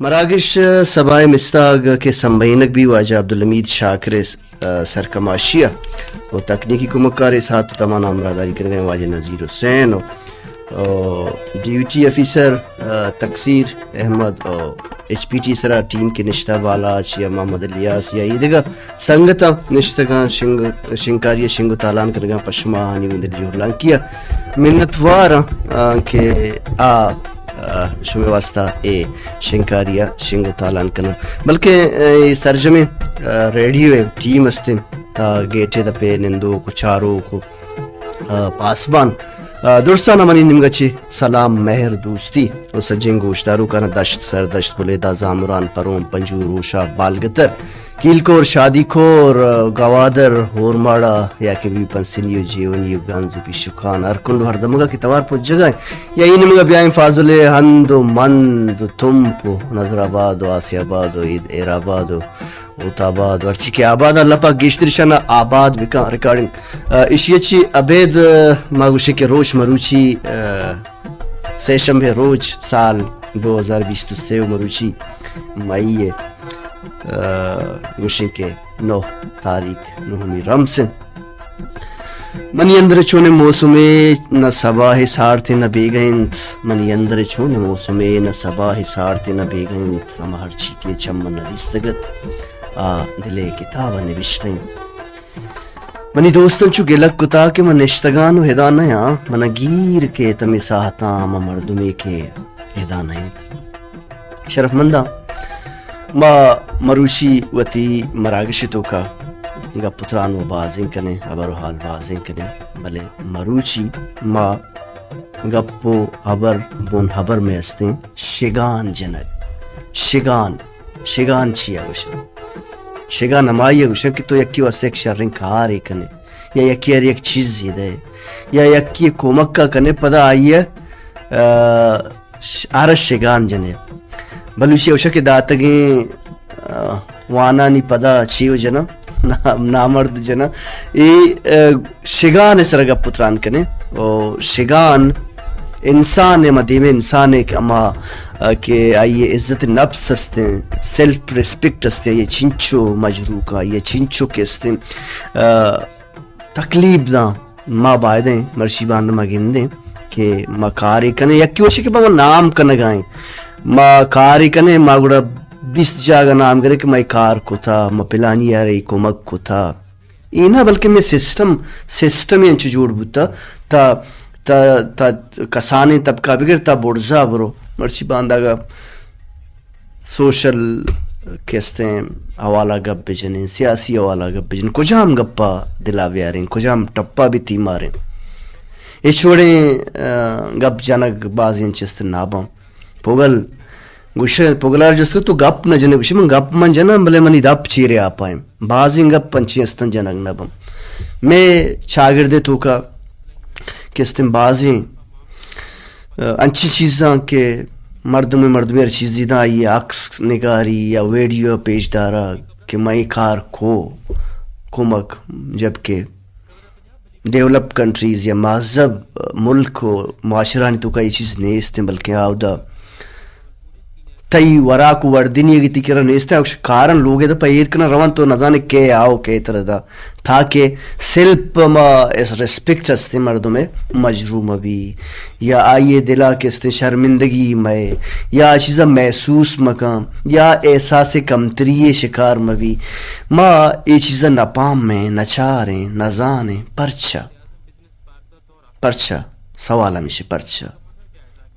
مراکش سبائے مستاگ کے سمبینک بھی واجہ عبدالحمید شاکر سرکماشیہ و تکنیکی کمکار ساتھ تمام امراداری کرنے Waja Nazir Hussain duty officer Taqseer Ahmed H P T سرا ٹیم کے نشتہ بالا چیا محمد الیاس یا ایدگا سنگتا نشتگان شنکاریہ شنگو تالان کرگا پشما ہانی وندر جورلان کیا منتوار کہ شمی واسطہ اے شنکاریہ شنگو تالان کرنا بلکہ سرجمے ریڈیو ٹیم استے گیٹے دا پہ نندو کو چارو کو پاسبان دوستان منی نمگچی سلام مہر دوستی و سجنگ گوشدارو کانا دشت سر دشت بلیدہ زامران پروم پنجور روشا بالگتر کیلکور شادی کور گوادر ہورماڑا یا کہ بھی پنسنیو جیونیو گانزو کی شکان ارکنڈو ہر دمگا کی توار پو جگائیں یا این نمگا بیائیں فاضل ہندو مند تمپو نظر آبادو آسی آبادو ایر آبادو اوت آباد ورچی کے آباد اللہ پاک گیشتر شانا آباد بکا ریکارڈنگ اشیچی عبید ماگوشے کے روش مروچی سیشنبے روچ سال 2023 مروچی مئی گوشن کے 9 تاریخ 9 رمسن منی اندر چونے موسمے نہ صباح سارتے نہ بیگینت منی اندر چونے موسمے نہ صباح سارتے نہ بیگینت ہم ہر چی کے چمن نہ دستگت دلے کتابہ نبشتیں منی دوستن چو گلک کتا کہ من نشتگانو ہدانہ یا من گیر کے تمی ساہتاں مردمے کے ہدانہ انت شرف مندہ ما مروشی وتی مراگشی تو کا گا پتران و بازیں کنے ابر حال بازیں کنے بلے مروچی ما گپو ابر بون حبر میں استیں شگان جنگ شگان چیا گوشن شگان نمائی گوشن کہ تو یکی واسے ایک شرنگ کھارے کنے یا یکی ہر ایک چیز زیدہ ہے یا یکی کومکہ کنے پدا آئیے آرش شگان جنے بلوشی اوشا کے داتگیں وانا نی پدا چیو جنا نامرد جنا شگان اس رگا پتران کنے شگان انسان مدیم انسان ایک اما کہ آئیے عزت نفس استے سیلف ریسپیکٹ استے یہ چنچو مجروع کا یہ چنچو کے استے تکلیب دا ما بائدیں مرشی باندھ ما گندیں کہ ما کاری کنے یکی وشی کہ ما نام کنگائیں ما کاری کنے ما گوڑا 20 جاگا نام کرے کہ میں کار کو تھا ما پلانی یا رئی کمک کو تھا اینا بلکہ میں سسٹم انچو جوڑ بوتا تا کسانے طبقہ بگر تا بڑزا برو مرچی باندھا گا سوشل کہستے ہیں حوالہ گپ بجنیں سیاسی حوالہ گپ بجنیں کجام گپا دلا بیاریں کجام ٹپا بھی تی ماریں یہ چھوڑیں گپ جانک بازی انچست ناباں پوگل گوشے پوگلار جس تو گپ نہ جنے گوشے من گپ من جنا بلے منی دپ چیرے آپائیں بازی گپ پنچی استن جنگ نبم میں شاگردے تو کا کستن بازی انچی چیزاں کے مردمی ہر چیزی دا یہ عکس نگاری یا ویڈیو پیش دارا کہ میں کار کمک جبکہ ڈیولپ کنٹریز یا مہذب ملک و معاشرانی تو کا یہ چیز نیستیں بلکہ آودہ تئی وراکو وردینی گی تکرہ نیستا ہے کارن لوگے دا پہیر کنا روان تو نظانے کے آو کے طرح دا تاکہ سلپ ما اس ریسپیکٹ استے مردوں میں مجروم بھی یا آئیے دلا کے استے شرمندگی میں یا چیزا محسوس مقام یا احساس کمتری شکار میں بھی ما یہ چیزا نپام میں نچاریں نزانیں پرچا سوال ہمیشہ پرچا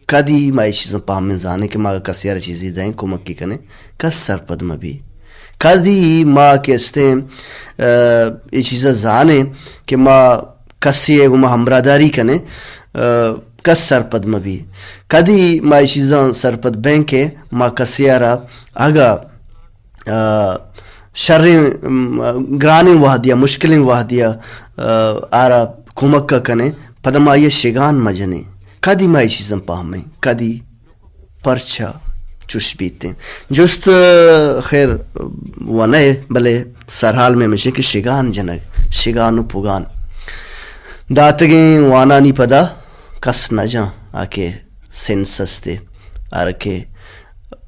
کدی مائی چیزاں پام میں زانے کہ ماں کسی ہر چیزی دائیں کمک کی کنے کس سرپد میں بھی کدی ماں کہستے یہ چیزاں زانے کہ ماں کسی ایگو ماں ہمراداری کنے کس سرپد میں بھی کدی ماں یہ چیزاں سرپد بینکے ماں کسی ہرا آگا شریں گرانیں وحدیا مشکلیں وحدیا آرا کمک کا کنے پدم آئیے شگان مجنے کدی مائی چیزاں پاہمیں کدی پرچا چوش بیتے جست خیر ونائے بلے سرحال میں مجھے کہ شگان جنگ شگانو پوگان داتگیں وانانی پدا کس نہ جاں آکے سنسس تے آرکے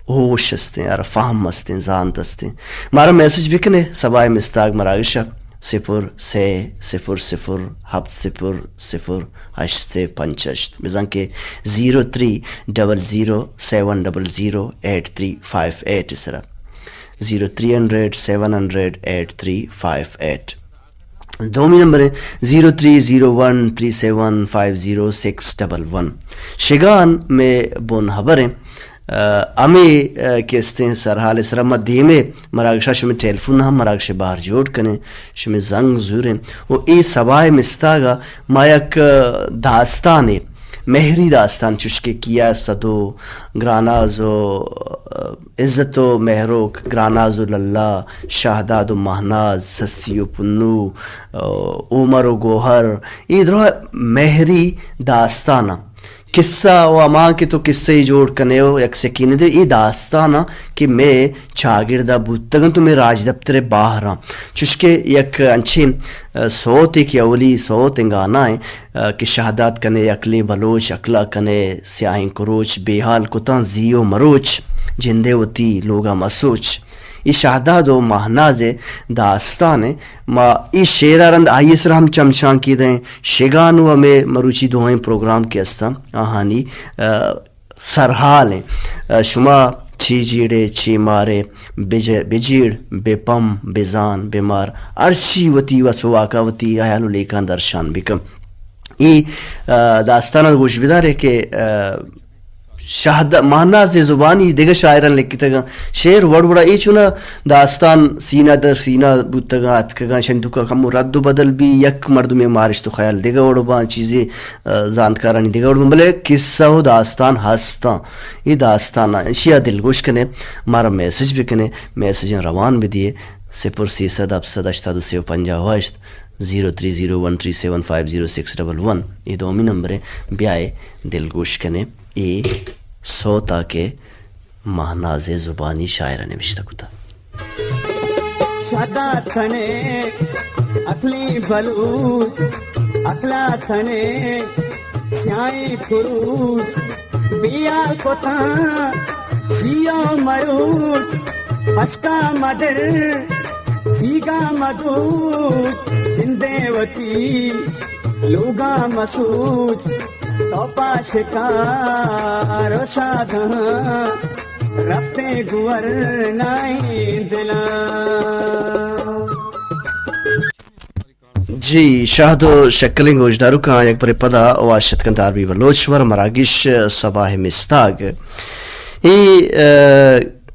ہوش ہستیں اور فہم ہستیں زانت ہستیں مارا میسج بکنے سبائے مستاق مراگشہ 0-0-0-0-0-8 بزن کے 0300700835 اس طرح 0300700835 دومی نمبر ہے 0301375061 شگان میں بون خبر ہیں امی کہتے ہیں سرحال سرمت دیمے مراگشہ شمی ٹیلفون ہم مراگشہ باہر جوڑ کنے شمی زنگ زوریں وہ ای سبائے مستاگا ما یک داستان مہری داستان چشکے کیا صدو گرانازو عزت و مہروک گرانازو للہ شہداد و مہناز سسی و پنو عمر و گوہر یہ درو مہری داستانہ قصہ و امان کے تو قصے ہی جوڑ کنے ہو یک سکینے دے یہ داستانا کہ میں چاگردہ بودتگن تو میں راج دفتر باہر ہاں چشکے یک انچے صوت ایک اولی صوت انگانا ہے کہ شہادات کنے اکلی بلوچ اکلا کنے سیاہیں کروچ بے حال کتاں زیو مروچ جندے ہوتی لوگا مسوچ یہ شہداد و مہناز داستان ہے ما ای شیرہ رند آئیے سر ہم چمچان کی دیں شگانو ہمیں مروچی دوائیں پروگرام کے استا آہانی سرحال ہیں شما چی جیڑے چی مارے بجیڑ بے پم بیزان بیمار ارچی وطی و سواکا وطی آیالو لیکان درشان بکم ای داستان گوش بدار ہے کہ مہناز زبانی دیگه شاعران لکھتگا شعر وڑ وڑا ای چونا داستان سینہ در سینہ بودتگا اتکگا شنیدو کا کم رد و بدل بھی یک مردم مارش تو خیال دیگه وڑو با چیزیں زاندکارانی دیگه وڑو بلے قصہ و داستان ہستا یہ داستان شیعہ دلگوش کنے مارا میسج بھی کنے میسجیں روان بھی دیئے 0-300-788-53 0301375061 یہ دومی نمبر ہے بیائے دلگوش کنے ای سوتا کے مہناز زبانی شاعرہ نے بشتہ کتا شادا تھنے اکلی بلوچ اکلا تھنے سیائی کروچ بیا کتا زیو مروچ پشکا مدر زیگا مدوچ زندیوتی لوگا مسوچ توپا شکار و شادہ ربتے گور نائی دلا جی شاہد و شکلنگ اوجدارو کا یک پر پدا واشت کندار بھی بلوچور مراگش صباح مستاگ یہ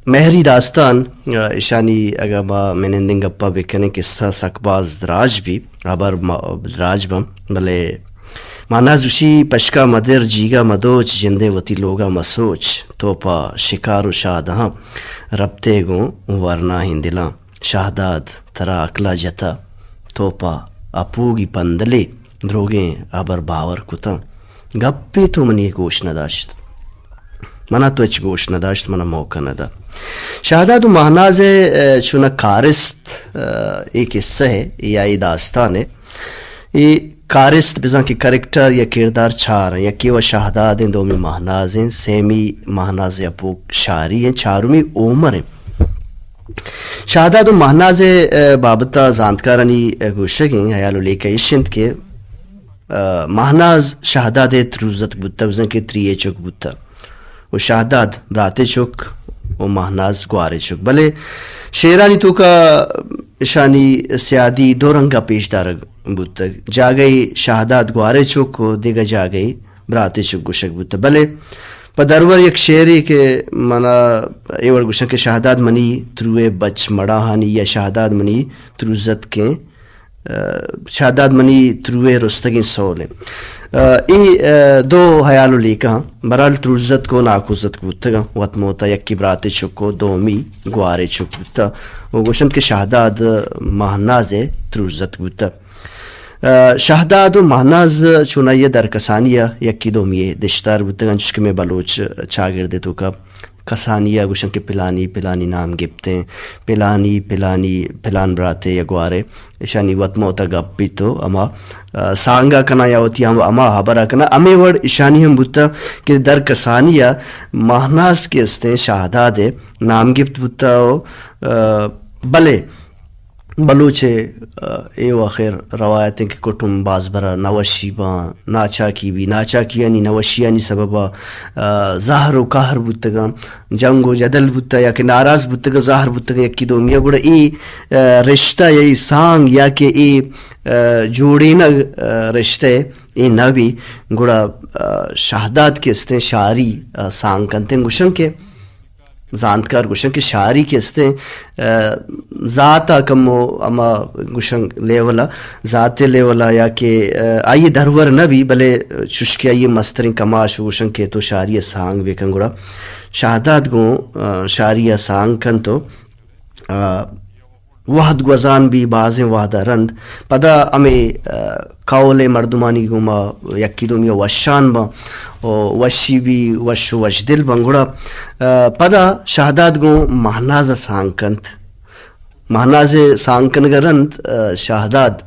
مہری داستان اشانی اگر با منندنگ اپا بکنے قصہ سکباز دراج بھی عبر دراج بم بلے مانا زوشی پشکا مدر جیگا مدوچ جندے وطی لوگا مسوچ توپا شکار و شادہاں ربتے گوں ورنا ہندلاں شہداد ترا اکلا جتا توپا اپوگی پندلے دروگیں ابر باور کتاں گپے تو منی گوش نداشت منا تو اچ گوش نداشت منا موقع ندا شہداد و مہناز چونہ کارست ایک قصہ ہے یا ای داستان ہے یہ کارست بزن کی کریکٹر یا کردار چار ہیں یکی و شہداد ہیں دومی مہناز ہیں سیمی مہناز اپو شاری ہیں چارومی عمر ہیں شہداد و مہناز بابتا زاندکارانی گوشگیں حیالو لے کے اشنت کے مہناز شہداد تروزت بودتا بزن کے تریے چک بودتا و شہداد براتے چک و مہناز گوارے چک بلے شیرانی تو کا شانی سیادی دو رنگا پیش دارگ بودتا جا گئی شہداد گوارے چک و دیگا جا گئی براتے چک گوشک بودتا بلے پا درور یک شعری کے منا ایور گوشن کے شہداد منی تروے بچ مڑاہانی یا شہداد منی تروزت کے شہداد منی تروے رستگیں سولیں ای دو حیالو لیکا برال تروزت کو ناکوزت کو بودتا وقت موتا یکی براتے چک کو دومی گوارے چک بودتا وہ گوشن کے شہداد مہناز تروزت بودتا شہداد و مہناز چونائیہ درکسانیہ یکی دومیے دشتار بودتگان چشکے میں بلوچ چاگردے تو کا کسانیہ گوشن کے پلانی پلانی نام گپتے پلانی پلانی پلان براتے یگوارے شانی وط موتا گپ بھی تو اما سانگا کنا یا ہوتی ہم اما حبرا کنا امی وڑ اشانی ہم بوتا کہ در کسانیہ مہناز کے استیں شہداد نام گپت بوتا ہو بلے بلوچے اے وخیر روایتیں کہ کٹم باز برا نوشی باں ناچا کی بھی ناچا کی یعنی نوشی یعنی سببا ظاہر و قہر بودتگا جنگ و جدل بودتا یا کہ ناراض بودتگا ظاہر بودتگا یکی دومیا گوڑا ای رشتہ یا ای سانگ یا کہ ای جوڑینا رشتہ ای نبی گوڑا شہداد کے استیں شاعری سانگ کنتے گوشن کے زانتکار گوشن کے شاعری کے استیں ذاتا کمو اما گوشن لیولا ذات لیولا یا کہ آئیے درور نبی بلے ششکی آئیے مسترین کماش گوشن کے تو شاعری سانگ بیکن گوڑا شہداد گو شاعری سانگ کن تو وحد گوزان بھی بازیں وحدہ رند پدا ہمیں قول مردمانی گوما یکی دومیا وشان با وشی بھی وش وش دل بنگوڑا پدا شہداد گو مہناز سانگ کنت مہناز سانگ کنگا رند شہداد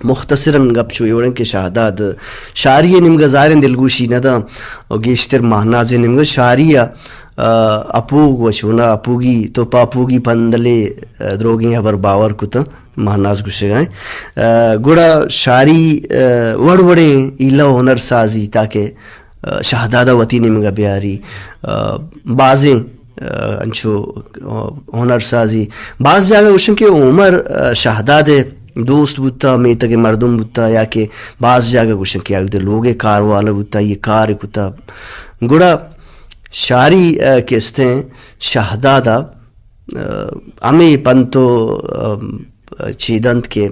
مختصراً گپ چو ایوڑن کے شہداد شاعری نمگا ظاہرن دلگوشی ندا اور گیشتر مہناز نمگا شاعریہ اپوگ وچونا اپوگی تو پاپوگی پندلے دروگی حبر باور کتا مہناز گوشے گئے گوڑا شاعری وڑ وڑے ایلا ہنر سازی تاکہ شہدادہ وطی نمگا بیاری بازیں انچو ہنر سازی بعض جاگہ گوشن کہ عمر شہداد دوست بوتا میتگ مردم بوتا یا کہ بعض جاگہ گوشن کہ آگے لوگے کار والا بوتا یہ کار کتا گوڑا شاعری کے استیں شہدادہ ہمیں پنتو چیدند کے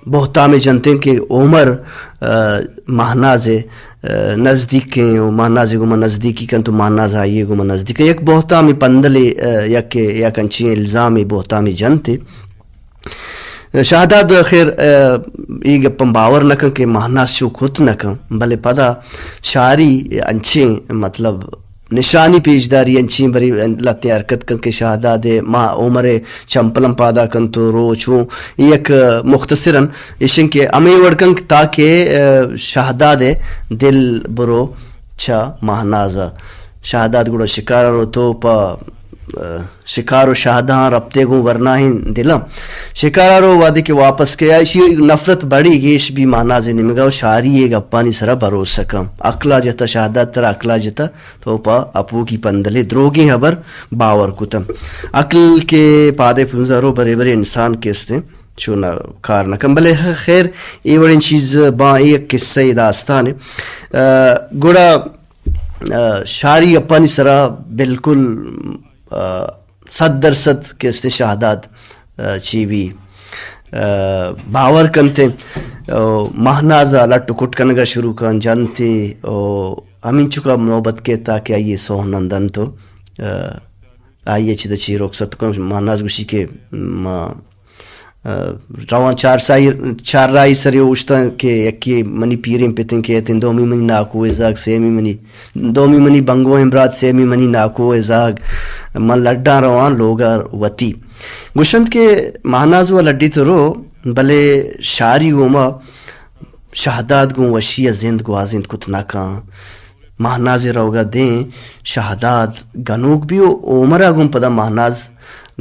بہتا میں جنتے ہیں کہ عمر مہناز نزدیک کے مہناز گما نزدیکی کن تو مہناز آئیے گما نزدیک یک بہتا میں پندلے یا کنچی الزام بہتا میں جنتے شہداد خیر ای گپم باور نکن کہ مہناز شو خود نکن بلے پدا شاعری انچیں مطلب نشانی پیشداری انچیں بری لتی حرکت کن کہ شہداد ما عمر چمپلم پادا کن تو روچوں یک مختصراً اشن کے امی وڑکن تاکہ شہداد دل برو چا مہنازا شہداد گوڑا شکار رو تو پا شکار و شہداں ربتے گوں ورناہین دلم شکارہ رو وعدے کے واپس کے آئیشی نفرت بڑی گیش بھی مہناز نمگا و شاعری ایک اپانی سرا بروس سکم اقلا جتا شہدات تر اقلا جتا تو پا اپو کی پندلے دروگی حبر باور کتم عقل کے پادے پنزارو برے برے انسان کیستے چونا کار نکم بلے خیر ای وڑین چیز با ایک قصہ داستان گوڑا شاعری اپانی سرا بالکل 100% کے اس نے شہداد چی بھی باور کنتے مہنازہ لٹو کٹ کنگا شروع کن جانتے ہمیں چکا نوبت کے تاکہ آئیے سوہنندن تو آئیے چی دا چی رخصت کن مہناز گوشی کے روان چار رائی سری اوشتا کہ یکی منی پیریں پیتن کہ ایتن دومی منی ناکو ازاگ سیمی منی دومی منی بنگو امراد سیمی منی ناکو ازاگ من لڈا روان لوگا وطی گوشند کے مہنازو لڈی تو رو بلے شاعری گوما شہداد گو وشی زند گو آزند کت ناکان مہناز روگا دیں شہداد گنوک بھی عمرہ گم پدا مہناز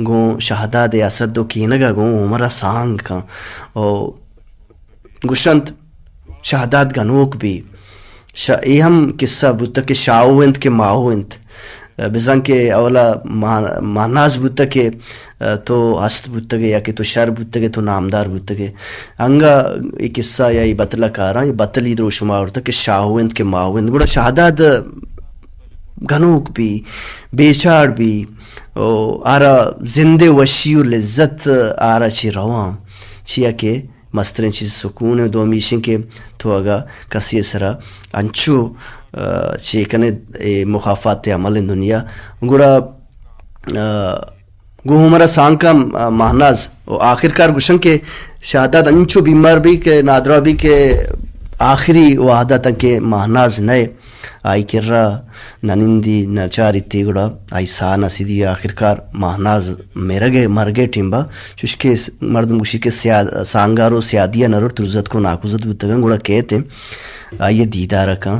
گو شہداد اسد و کینگا گو عمرہ سانگ کا گوشند شہداد گنوک بھی ای ہم قصہ بوتا کہ شاوند کے ماوند بزن کے اولا مہناز بوتا کہ تو ہست بوتا گے یا کہ تو شر بوتا گے تو نامدار بوتا گے انگا ای قصہ یا ای بطلہ کارا یہ بطلی درو شما ہوتا کہ شاوند کے ماوند گوڑا شہداد گنوک بھی بیچار بھی آرا زندے وشی و لذت آرا چی روان چیا کہ مسترین چیز سکون ہے دو میشن کے تو اگا کسی سرا انچو چی کنے مخافات عمل دنیا گوڑا گو ہمارا سانگ کا مہناز آخر کار گوشن کے شہداد انچو بیمار بھی کہ نادرہ بھی کہ آخری وعدہ تک کہ مہناز نئے آئی کرا ننندی نچاری تیگڑا آئی سانا سیدھی آخرکار ماہناز مرگے ٹیمبا چشکے مردم گوشی کے سانگارو سیادیا نرور ترزت کو ناکوزت بتگن گوڑا کہتے آئیے دیدارہ کا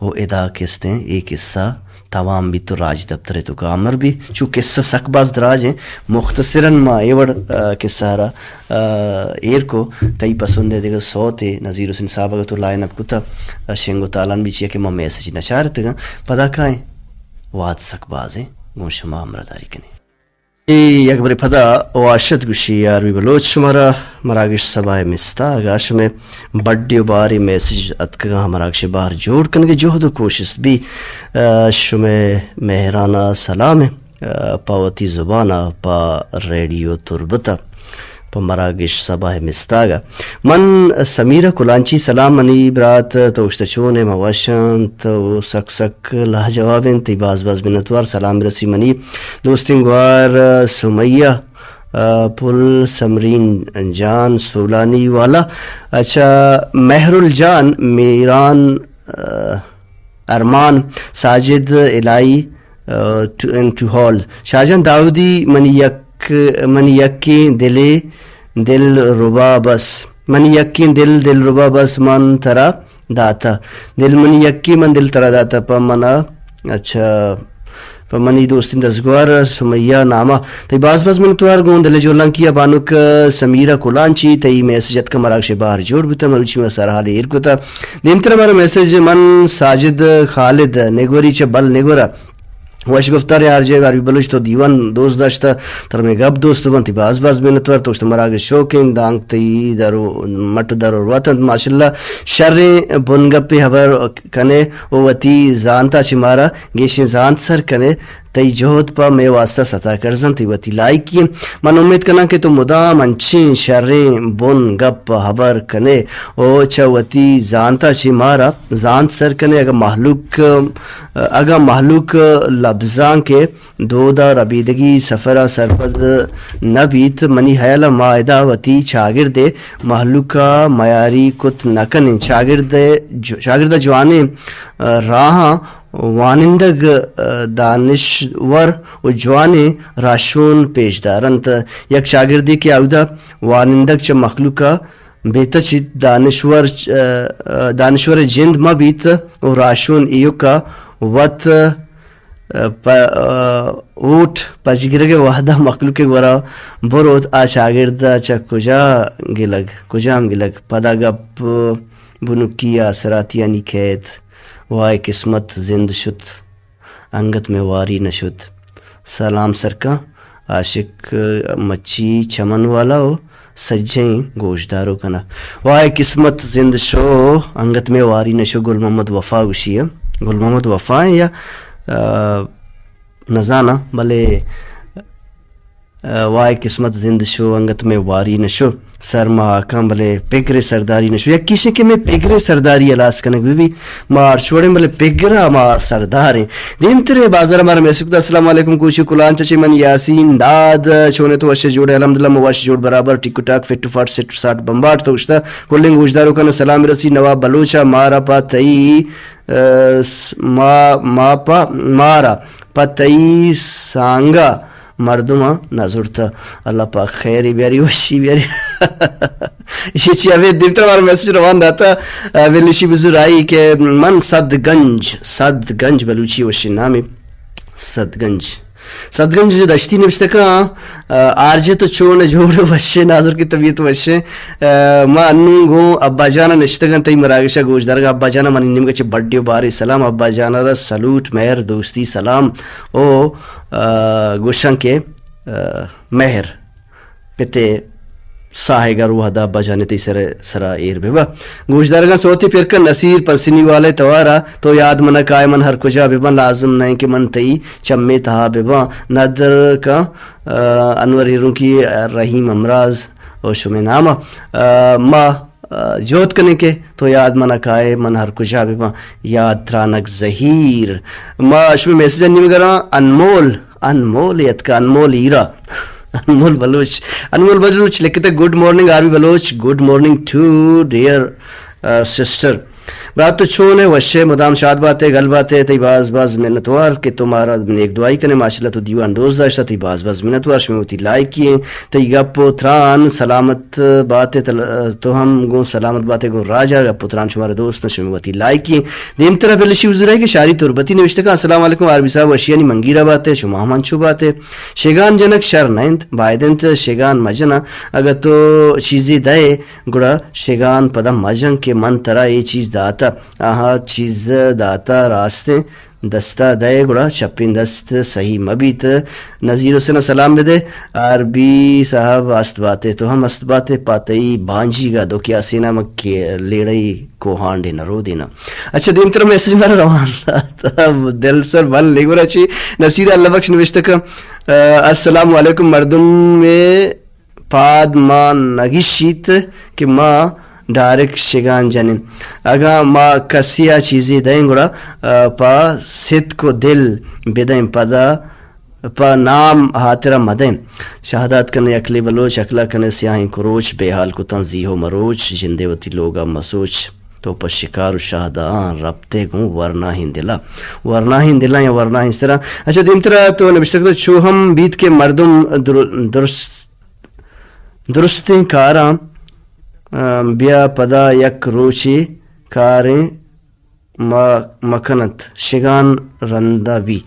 وہ ادا کستے ایک قصہ تمام بھی تو راج دفتر تو کامر بھی چو قصہ سکباز دراج ہیں مختصراً ما ایوڑ قصہ رہا ایر کو تئی پسندے دیگر سوتے نظیر حسین صاحب اگر تو لائن اپ کتا شنگو تالان بھی چیئے کہ ما میسیجی نشارت گا پدا کھائیں واد سکباز ہیں گون شما امرداری کنے یک بری پدا واشد گوشی یاروی بلوچ شمارا مراگش سبائے مستا آگاش میں بڑی باری میسیج اتکگا مراگش باہر جوڑ کنگے جہد و کوشش بھی شمیں مہرانہ سلام پاوتی زبانہ پا ریڈیو تربتا پا مراگش سبائے مستاگا من سمیرہ کلانچی سلام منی برات توشتا چونے مواشن تو سک سک لہ جوابیں تی باز بنتوار سلام برسی منی دوستنگوار سمیہ پل سمرین جان سولانی والا اچھا مہر الجان میران ارمان ساجد الہی ٹو ہال شاہجان داودی منی یقین دل ربا بس منی یقین دل ربا بس من ترا داتا دل منی یقین من دل ترا داتا پا منا اچھا پا منی دوستین دزگوار سمیہ نامہ تی باز منتوار گون دل جولان کیا بانوک سمیرہ کلانچی تی میسیجت کا مراکش باہر جوڑ بیتا مروچی میں سارا حالی ارکو تا دیمتر ہمارا میسیج من ساجد خالد نگوری چا بل نگورا واش گفتار یار جے باری بلوچ تو دیوان دوست داشتا تر میں گب دوست بنتی باز بینتوار توشت مراغ شوکین دانگ تی درو مٹو درو وطن ماشاءاللہ شر بنگپی حبر کنے ووتی زانتا چی مارا گیشن زانت سر کنے تی جہد پا میں واسطہ ستا کرزن تی وطی لائک کیم من امید کنا کہ تو مدام انچین شرین بن گپ حبر کنے او چا وطی زانتا چی مارا زانت سر کنے اگا محلوک لبزان کے دودا ربیدگی سفرہ سرپد نبیت منی حیال مائدہ وطی چاگرد محلوکہ میاری کت نکن چاگرد جوانے راہاں وانندگ دانشور و جوانے راشون پیشدارنت یک شاگردی کے عودہ وانندگ چا مخلوقہ بیتا چی دانشور جند ما بیت و راشون ایو کا وط اوٹ پچگرگ وحدہ مخلوق گورا بروت آ شاگرد چا کجام گلگ پدا گپ بنکی آسراتی نیکیت وائے قسمت زند شد انگت میں واری نشد سلام سرکا عاشق مچی چمن والا ہو سجیں گوشدارو کنا وائے قسمت زند شو انگت میں واری نشو گل محمد وفا گوشی ہے گل محمد وفا ہے یا نزانہ بلے وائے قسمت زند شو انگت میں واری نشو سرما آکام بلے پیگرے سرداری نشو یا کسی کے میں پیگرے سرداری علاس کنک بھی مار چھوڑیں بلے پیگرہ ما سرداریں دیمترے بازار ہمارا محسوک السلام علیکم کوشی کلان چچے من یاسین داد چھونے تو وشے جوڑے الحمدللہ مواش جوڑ برابر ٹکو ٹاک فٹ فاٹ سٹ ساٹ بمباٹ تو اشتا کلنگ گوشدارو کنا سلام رسی نواب بلوچا مارا پا تئی مارا پا تئی سانگا مردمہ نظرتا اللہ پاک خیری بیاری وشی بیاری یہ چی ابھی دیمتر ہمارا میسیج روان داتا ویلیشی بزر آئی کہ من صد گنج بلوچی وشی نامی صد گنج دشتی نبشتے کا آرجے تو چون جوڑ وشے ناظر کی طبیعت وشے ما انوں گو ابا جانا نشتگن تی مراگشہ گوش درگا ابا جانا منی نمگا چے بڑی باری سلام ابا جانا را سلوٹ مہر دوستی سلام او گوشن کے مہر پتے ساہے گا روح دا بجانے تی سرا ایر بے با گوش درگا سوتی پھر کا نصیر پسینی والے توارا تو یاد منا کائے من ہر کجا بے با لازم نہیں کہ من تی چمی تہا بے با ندر کا انور ہیروں کی رحیم امراض او شمی نامہ ما جوت کنے کے تو یاد منا کائے من ہر کجا بے با یاد ترانک زہیر ما شمی میسیج انیم گرا انمول یت کا انمول ایرا انمول بلوچ لکھتے good morning R B Baloch good morning to dear sister برات تو چھونے وشے مدام شاد باتیں گل باتیں تی باز باز منتوار کہ تمہارا نیک دعائی کنے ماشاءاللہ تو دیوان روز داشتا تی باز باز منتوار شمیوتی لائک کیے تی گپو تران سلامت باتیں تو ہم گو سلامت باتیں گو راجہ گپو تران شمارے دوست شمیوتی لائک کیے دیم طرح پہلے وزر ہے کہ شاری تربتی نوشتے کا السلام علیکم عربی صاحب وشیانی منگیرہ باتیں شما منچو باتیں شیگان جنک شر نائنت بائدنت شیگان مجنا اگر تو چیزی دائے گڑا شیگان پدا مجن کے من ترہ یہ چیز داتا آہا چیز داتا راستے دستا دائے گڑا چپین دست صحیح مبیت نظیر حسین سلام بدے عربی صاحب است باتے تو ہم است باتے پاتئی بانجی گا دو کیا سینا مکی لیڑئی کو ہانڈے نرو دینا. اچھا دیم طرح میسیج مارا روان رہا دل سر بل لے گو رچی نصیر اللہ بخش نوشتک السلام علیکم مردم میں پاد ما نگیشیت کہ ما ڈائریکٹ شگان جنن اگا ما کسیا چیزی دیں گڑا پا ست کو دل بدیں پدا پا نام حاترہ مدیں شہادات کنے اکلی بلوچ اکلا کنے سیاہیں کروچ بے حال کو تنزیح مروچ جندے وتی لوگا مسوچ تو پا شکار و شہدان ربتے گوں ورنہ ہی دلا یا ورنہ ہی سرا. اچھا دیم طرح تو نبشتر چھو ہم بیت کے مردم درستیں کاراں بیا پدا یک روچی کاریں مکنت شگان رندہ بھی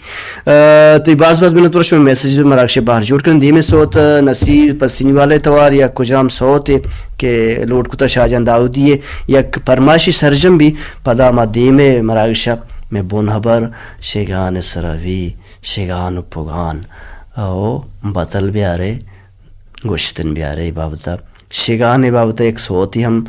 تو باز منت ورش میں میسیج مراکش باہر جوڑ کرن دیمے سوت نصیر پسینی والے توار یا کجام سوت کہ لوٹ کتا شاہجان داودی یک پرماشی سرجم بھی پدا ما دیمے مراکشہ میں بونہبر شگان سراوی شگان پگان او بطل بیارے گوشتن بیارے بابتا شگان بابتا ایک سوتی ہم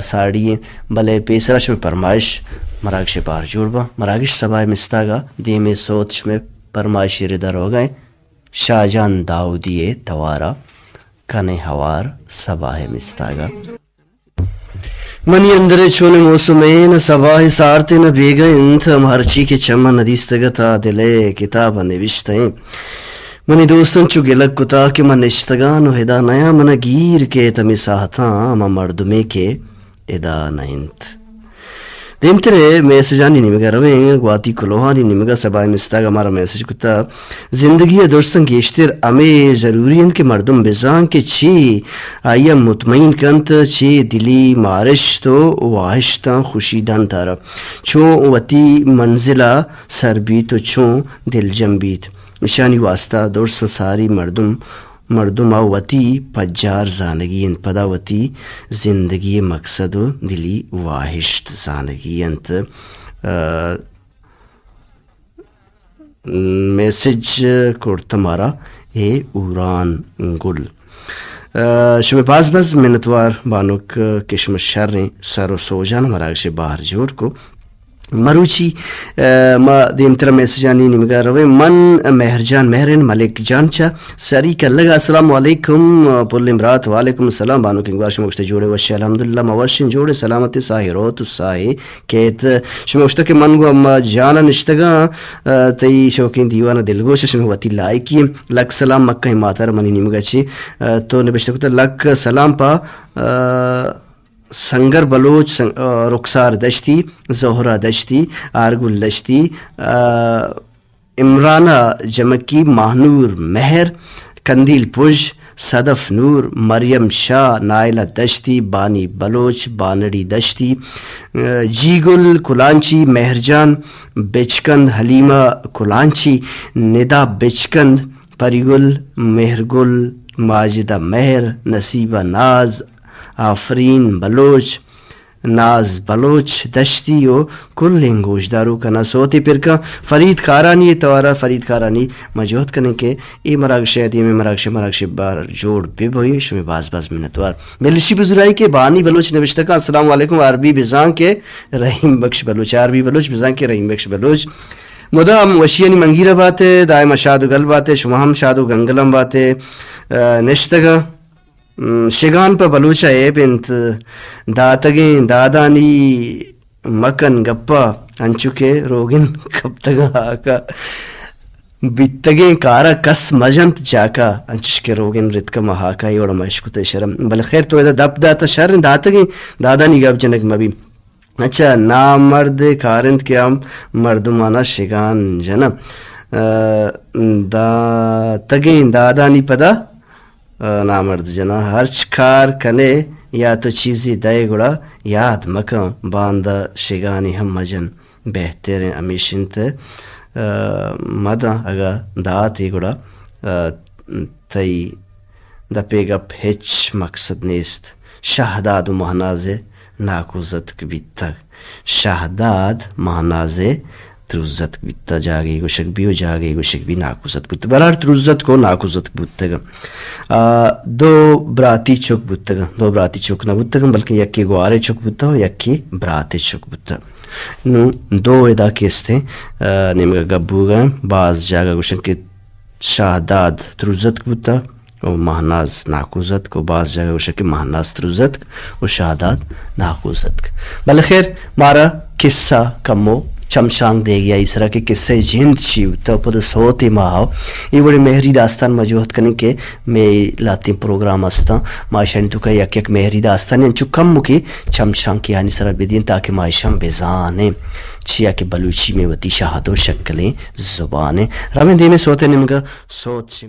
ساڑی بلے پیسرش میں پرمائش مراکش پار جوڑ با مراکش سبائے مستاگا دیمے سوتش میں پرمائشی ردر ہو گئے شاہجان داودی توارا کنے ہوار سبائے مستاگا منی اندرے چونے موسمین سباہ سارتے نہ بیگئن تم ہرچی کے چمن ندیستگتا دلے کتاب نوشتیں منی دوستن چو گلک کتا کہ من اشتگانو ہدا نیا من گیر کے تمی ساہتاں ما مردمے کے ادا نائنت دیم ترے میسجانی نمگا رویں گواتی کلوہانی نمگا سبائی مستاگ ہمارا میسج کتا زندگی درستن گیشتر امی ضروری ان کے مردم بزان کے چی آیا مطمئن کنت چی دلی مارش تو واہشتاں خوشی دان تارا چون وطی منزلہ سر بیت و چون دل جم بیت نشانی واسطہ درست ساری مردم وطی پجار زانگی انت پدا وطی زندگی مقصد و دلی واہشت زانگی انت میسج کرتا مارا اے اوران گل شمی پاس بز منتوار بانوک کشم شریں سر و سوجان مراکش باہر جوڑ کو مروچی ما دیم طرح میسجانی نمگا روے من مہرجان مہرین ملک جانچا سری کلگا السلام علیکم پل امرات وعلیکم السلام بانو کنگوار شموشت جوڑے وشی الحمدللہ موشن جوڑے سلامت ساہی روت ساہی کہت شموشت کے من گو اما جانا نشتگا تی شوکین دیوانا دلگوش شموتی لائکی لک سلام مکہ ماتر منی نمگا چی تو نبشتکتا لک سلام پا سنگر بلوچ رخسار دشتی زہرہ دشتی آرگل دشتی عمرانہ جمکی ماہنور مہر کندیل پوج صدف نور مریم شاہ نائلہ دشتی بانی بلوچ بانڑی دشتی جیگل کلانچی مہرجان بچکند حلیمہ کلانچی ندا بچکند پریگل مہرگل ماجدہ مہر نصیبہ ناز آفرین بلوچ ناز بلوچ دشتی و کل انگوش دارو کنا سوتی پر کا فرید کارانی توارا فرید کارانی مجہود کرنے کے ای مراکش دی میں مراکش بار جوڑ بے بوئی شمی باز منتوار ملشی بزرائی کے بانی بلوچ نوشتہ کا السلام علیکم عربی بزان کے رحیم بخش بلوچ عربی بلوچ بزان کے رحیم بخش بلوچ مدام وشیانی منگیرہ باتے دائم شاد و گل باتے شما ہم شاد و گنگلم باتے نشتگا شگان پا بلوچا اے بنت داتگیں دادانی مکن گپا انچوکے روگن کب تگا آکا بیتگیں کارا کس مجنت جاکا انچوش کے روگن رتکا محاکا یوڑا مشکوت شرم بل خیر تو ایدہ دب داتا شر داتگیں دادانی گب جنک مبی اچھا نامرد کارند کے ہم مردمانہ شگان جنا دا تگین دادانی پدا نامرد جنا ہرچ کار کنے یا تو چیزی دائے گڑا یاد مکم باندہ شگانی ہم مجن بہترین امیشنت مدہ اگا داتی گڑا تی دا پیگپ ہچ مقصد نیست شہداد و مہناز ناکوزت کبیتا شہداد مہناز تروزت کبیتا جاگی گوشک بھی و جاگی گوشک بھی ناکوزت کبیتا برار تروزت کو ناکوزت کبیتا گا دو براتی چوک بوتا گا دو براتی چوک نہ بوتا گا بلکہ یکی گوارے چوک بوتا ہو یکی براتی چوک بوتا نو دو ادا کیستے نمگا گبو گا بعض جاگا گوشن کے شہداد تروزت کبیتا و مہناز ناکوزت کو بعض جگہ گوشن کے مہناز تروزت و شہداد ناکوزت بلخیر مارا قصہ کمو چمشانگ دے گیا اس طرح کے قصے جند چیو تو پد سوتی ماہو یہ بڑے مہری داستان مجوہد کرنے کے میں لاتی پروگرام استا ماشانی تو کہ یک یک مہری داستان انچو کم مکی چمشانگ کی آنی سر بدین تاکہ ماشان بیزانے چیا کہ بلوچی میں وطی شہدو شکلیں زبانیں رامن دے میں سوتے نمگا سوت